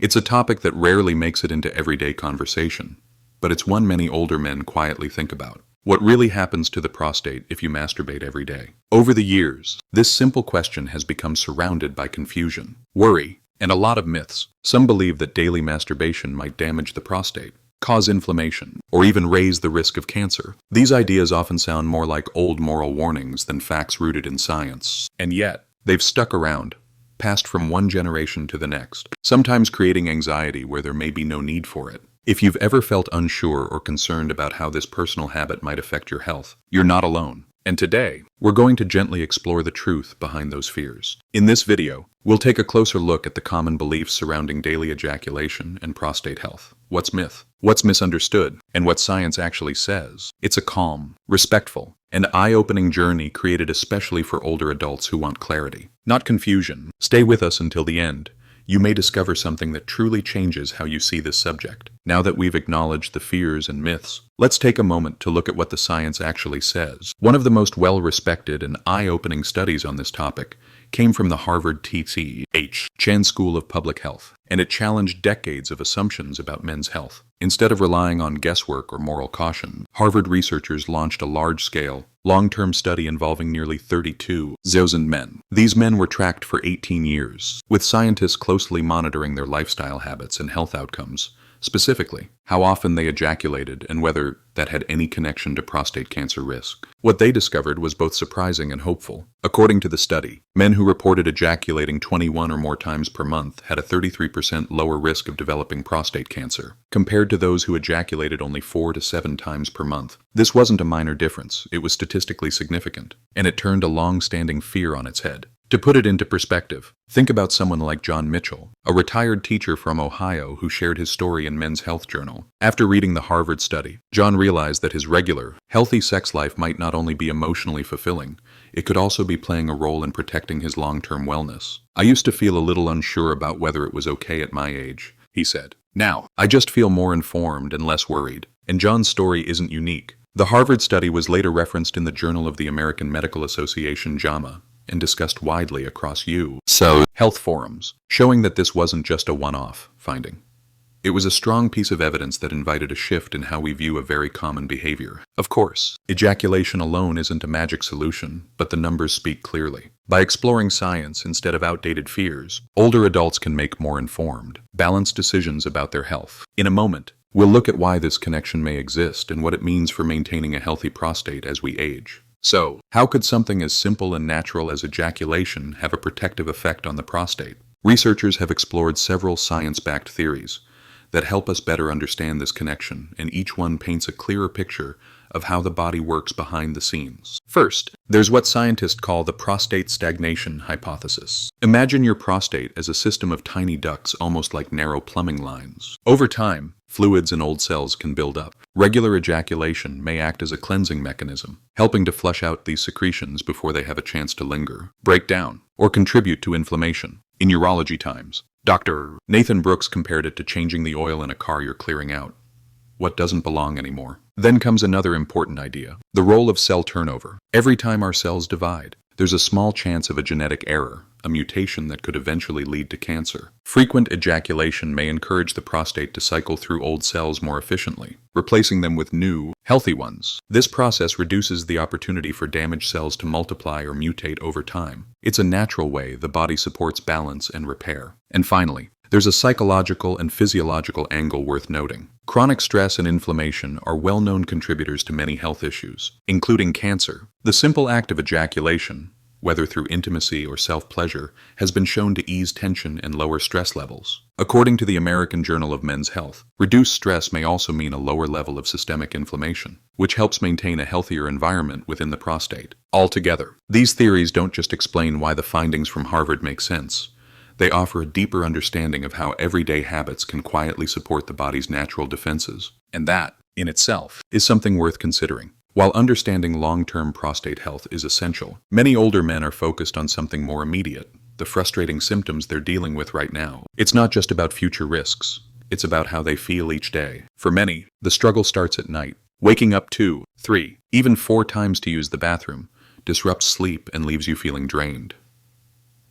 It's a topic that rarely makes it into everyday conversation, but it's one many older men quietly think about. What really happens to the prostate if you masturbate every day? Over the years, this simple question has become surrounded by confusion, worry, and a lot of myths. Some believe that daily masturbation might damage the prostate, cause inflammation, or even raise the risk of cancer. These ideas often sound more like old moral warnings than facts rooted in science, and yet, they've stuck around, passed from one generation to the next, sometimes creating anxiety where there may be no need for it. If you've ever felt unsure or concerned about how this personal habit might affect your health, you're not alone. And today, we're going to gently explore the truth behind those fears. In this video, we'll take a closer look at the common beliefs surrounding daily ejaculation and prostate health. What's myth? What's misunderstood? And what science actually says? It's a calm, respectful, and eye-opening journey created especially for older adults who want clarity, not confusion. Stay with us until the end. You may discover something that truly changes how you see this subject. Now that we've acknowledged the fears and myths, let's take a moment to look at what the science actually says. One of the most well-respected and eye-opening studies on this topic came from the Harvard T.H. Chan School of Public Health, and it challenged decades of assumptions about men's health. Instead of relying on guesswork or moral caution, Harvard researchers launched a large-scale, long-term study involving nearly 32,000 men. These men were tracked for 18 years, with scientists closely monitoring their lifestyle habits and health outcomes, specifically how often they ejaculated and whether that had any connection to prostate cancer risk. What they discovered was both surprising and hopeful. According to the study, men who reported ejaculating 21 or more times per month had a 33% lower risk of developing prostate cancer, compared to those who ejaculated only 4 to 7 times per month. This wasn't a minor difference, it was statistically significant, and it turned a long-standing fear on its head. To put it into perspective, think about someone like John Mitchell, a retired teacher from Ohio who shared his story in Men's Health Journal. After reading the Harvard study, John realized that his regular, healthy sex life might not only be emotionally fulfilling, it could also be playing a role in protecting his long-term wellness. "I used to feel a little unsure about whether it was okay at my age," he said. "Now, I just feel more informed and less worried." And John's story isn't unique. The Harvard study was later referenced in the Journal of the American Medical Association, JAMA, and discussed widely across health forums, showing that this wasn't just a one-off finding. It was a strong piece of evidence that invited a shift in how we view a very common behavior. Of course, ejaculation alone isn't a magic solution, but the numbers speak clearly. By exploring science instead of outdated fears, older adults can make more informed, balanced decisions about their health. In a moment, we'll look at why this connection may exist and what it means for maintaining a healthy prostate as we age. So, how could something as simple and natural as ejaculation have a protective effect on the prostate? Researchers have explored several science-backed theories that help us better understand this connection, and each one paints a clearer picture of how the body works behind the scenes. First, there's what scientists call the prostate stagnation hypothesis. Imagine your prostate as a system of tiny ducts, almost like narrow plumbing lines. Over time, fluids and old cells can build up. Regular ejaculation may act as a cleansing mechanism, helping to flush out these secretions before they have a chance to linger, break down, or contribute to inflammation. In urology times, Dr. Nathan Brooks compared it to changing the oil in a car you're clearing out what doesn't belong anymore. Then comes another important idea, the role of cell turnover. Every time our cells divide, there's a small chance of a genetic error, a mutation that could eventually lead to cancer. Frequent ejaculation may encourage the prostate to cycle through old cells more efficiently, replacing them with new, healthy ones. This process reduces the opportunity for damaged cells to multiply or mutate over time. It's a natural way the body supports balance and repair. And finally, there's a psychological and physiological angle worth noting. Chronic stress and inflammation are well-known contributors to many health issues, including cancer. The simple act of ejaculation, whether through intimacy or self-pleasure, has been shown to ease tension and lower stress levels. According to the American Journal of Men's Health, reduced stress may also mean a lower level of systemic inflammation, which helps maintain a healthier environment within the prostate. Altogether, these theories don't just explain why the findings from Harvard make sense. They offer a deeper understanding of how everyday habits can quietly support the body's natural defenses. And that, in itself, is something worth considering. While understanding long-term prostate health is essential, many older men are focused on something more immediate, the frustrating symptoms they're dealing with right now. It's not just about future risks, it's about how they feel each day. For many, the struggle starts at night. Waking up 2, 3, even 4 times to use the bathroom disrupts sleep and leaves you feeling drained.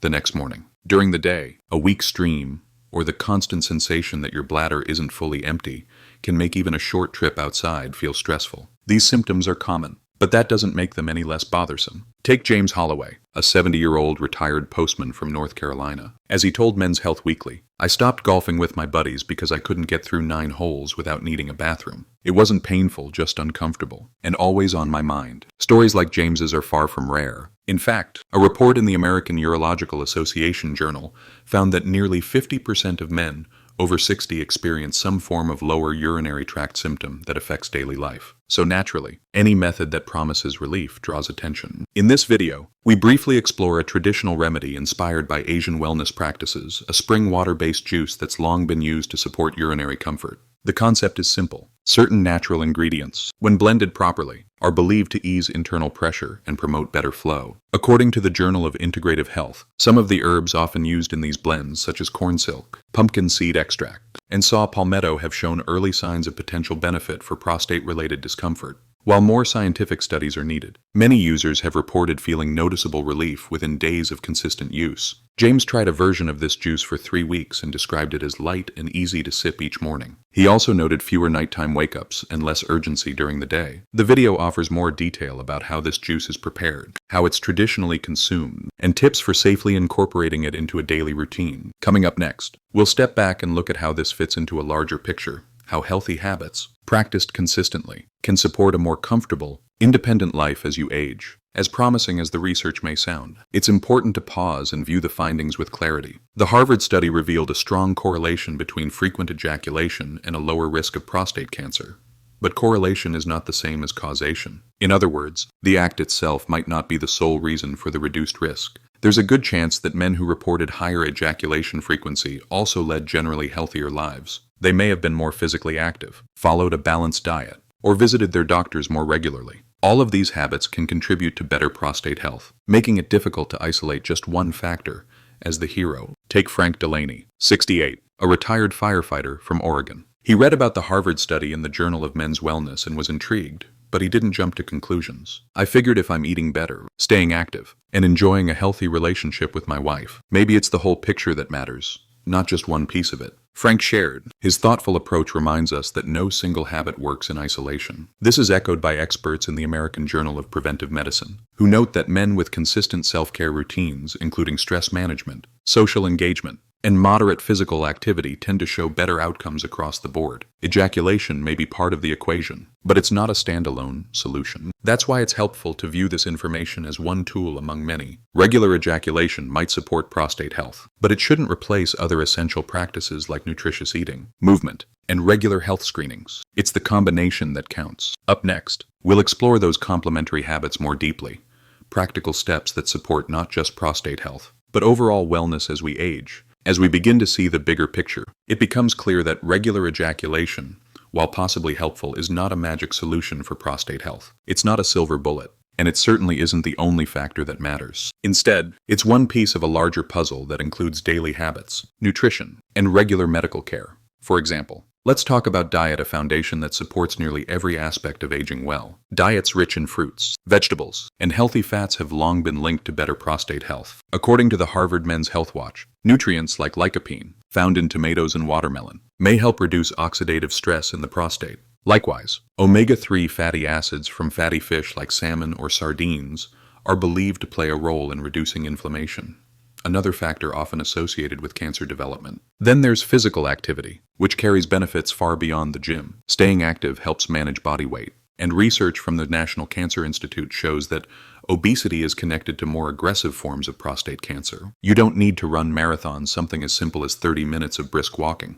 The next morning, during the day, a weak stream or the constant sensation that your bladder isn't fully empty can make even a short trip outside feel stressful. These symptoms are common, but that doesn't make them any less bothersome. Take James Holloway, a 70-year-old retired postman from North Carolina. As he told Men's Health Weekly, "I stopped golfing with my buddies because I couldn't get through 9 holes without needing a bathroom. It wasn't painful, just uncomfortable, and always on my mind." Stories like James's are far from rare. In fact, a report in the American Urological Association journal found that nearly 50% of men over 60 experience some form of lower urinary tract symptom that affects daily life. So naturally, any method that promises relief draws attention. In this video, we briefly explore a traditional remedy inspired by Asian wellness practices, a spring water-based juice that's long been used to support urinary comfort. The concept is simple. Certain natural ingredients, when blended properly, are believed to ease internal pressure and promote better flow. According to the Journal of Integrative Health, some of the herbs often used in these blends, such as corn silk, pumpkin seed extract, and saw palmetto, have shown early signs of potential benefit for prostate-related discomfort. While more scientific studies are needed, many users have reported feeling noticeable relief within days of consistent use. James tried a version of this juice for 3 weeks and described it as light and easy to sip each morning. He also noted fewer nighttime wake-ups and less urgency during the day. The video offers more detail about how this juice is prepared, how it's traditionally consumed, and tips for safely incorporating it into a daily routine. Coming up next, we'll step back and look at how this fits into a larger picture, how healthy habits, practiced consistently, can support a more comfortable, independent life as you age. As promising as the research may sound, it's important to pause and view the findings with clarity. The Harvard study revealed a strong correlation between frequent ejaculation and a lower risk of prostate cancer. But correlation is not the same as causation. In other words, the act itself might not be the sole reason for the reduced risk. There's a good chance that men who reported higher ejaculation frequency also led generally healthier lives. They may have been more physically active, followed a balanced diet, or visited their doctors more regularly. All of these habits can contribute to better prostate health, making it difficult to isolate just one factor as the hero. Take Frank Delaney, 68, a retired firefighter from Oregon. He read about the Harvard study in the Journal of Men's Wellness and was intrigued, but he didn't jump to conclusions. "I figured if I'm eating better, staying active, and enjoying a healthy relationship with my wife, maybe it's the whole picture that matters, not just one piece of it." Frank shared. His thoughtful approach reminds us that no single habit works in isolation. This is echoed by experts in the American Journal of Preventive Medicine, who note that men with consistent self-care routines, including stress management, social engagement, and moderate physical activity, tend to show better outcomes across the board. Ejaculation may be part of the equation, but it's not a standalone solution. That's why it's helpful to view this information as one tool among many. Regular ejaculation might support prostate health, but it shouldn't replace other essential practices like nutritious eating, movement, and regular health screenings. It's the combination that counts. Up next, we'll explore those complementary habits more deeply, practical steps that support not just prostate health, but overall wellness as we age. As we begin to see the bigger picture, it becomes clear that regular ejaculation, while possibly helpful, is not a magic solution for prostate health. It's not a silver bullet, and it certainly isn't the only factor that matters. Instead, it's one piece of a larger puzzle that includes daily habits, nutrition, and regular medical care. For example, let's talk about diet, a foundation that supports nearly every aspect of aging well. Diets rich in fruits, vegetables, and healthy fats have long been linked to better prostate health. According to the Harvard Men's Health Watch, nutrients like lycopene, found in tomatoes and watermelon, may help reduce oxidative stress in the prostate. Likewise, omega-3 fatty acids from fatty fish like salmon or sardines are believed to play a role in reducing inflammation, another factor often associated with cancer development. Then there's physical activity, which carries benefits far beyond the gym. Staying active helps manage body weight, and research from the National Cancer Institute shows that obesity is connected to more aggressive forms of prostate cancer. You don't need to run marathons, something as simple as 30 minutes of brisk walking.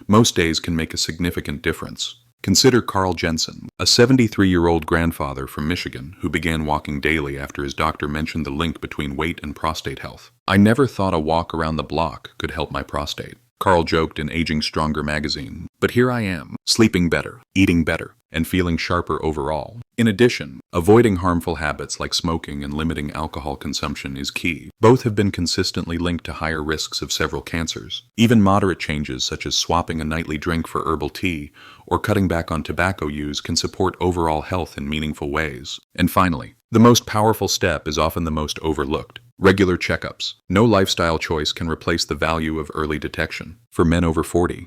Most days can make a significant difference. Consider Carl Jensen, a 73-year-old grandfather from Michigan who began walking daily after his doctor mentioned the link between weight and prostate health. "I never thought a walk around the block could help my prostate," Carl joked in Aging Stronger magazine. "But here I am, sleeping better, eating better, and feeling sharper overall." In addition, avoiding harmful habits like smoking and limiting alcohol consumption is key. Both have been consistently linked to higher risks of several cancers. Even moderate changes such as swapping a nightly drink for herbal tea or cutting back on tobacco use can support overall health in meaningful ways. And finally, the most powerful step is often the most overlooked: Regular checkups. No lifestyle choice can replace the value of early detection. For men over 40,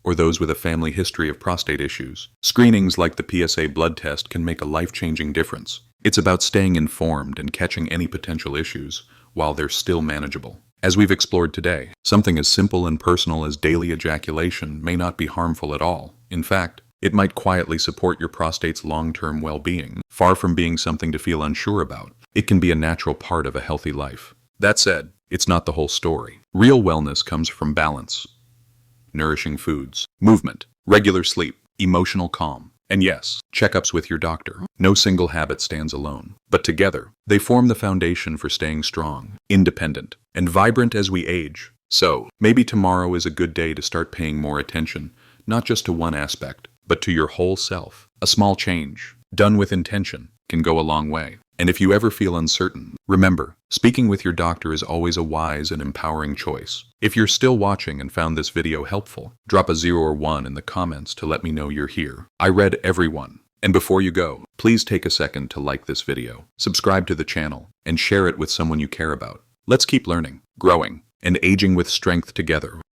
or those with a family history of prostate issues, screenings like the PSA blood test can make a life-changing difference. It's about staying informed and catching any potential issues while they're still manageable. As we've explored today, something as simple and personal as daily ejaculation may not be harmful at all. In fact, it might quietly support your prostate's long-term well-being. Far from being something to feel unsure about, it can be a natural part of a healthy life. That said, it's not the whole story. Real wellness comes from balance, nourishing foods, movement, regular sleep, emotional calm, and yes, checkups with your doctor. No single habit stands alone, but together, they form the foundation for staying strong, independent, and vibrant as we age. So, maybe tomorrow is a good day to start paying more attention, not just to one aspect, but to your whole self. A small change, done with intention, can go a long way. And if you ever feel uncertain, remember, speaking with your doctor is always a wise and empowering choice. If you're still watching and found this video helpful, drop a 0 or 1 in the comments to let me know you're here. I read every one. And before you go, please take a second to like this video, subscribe to the channel, and share it with someone you care about. Let's keep learning, growing, and aging with strength together.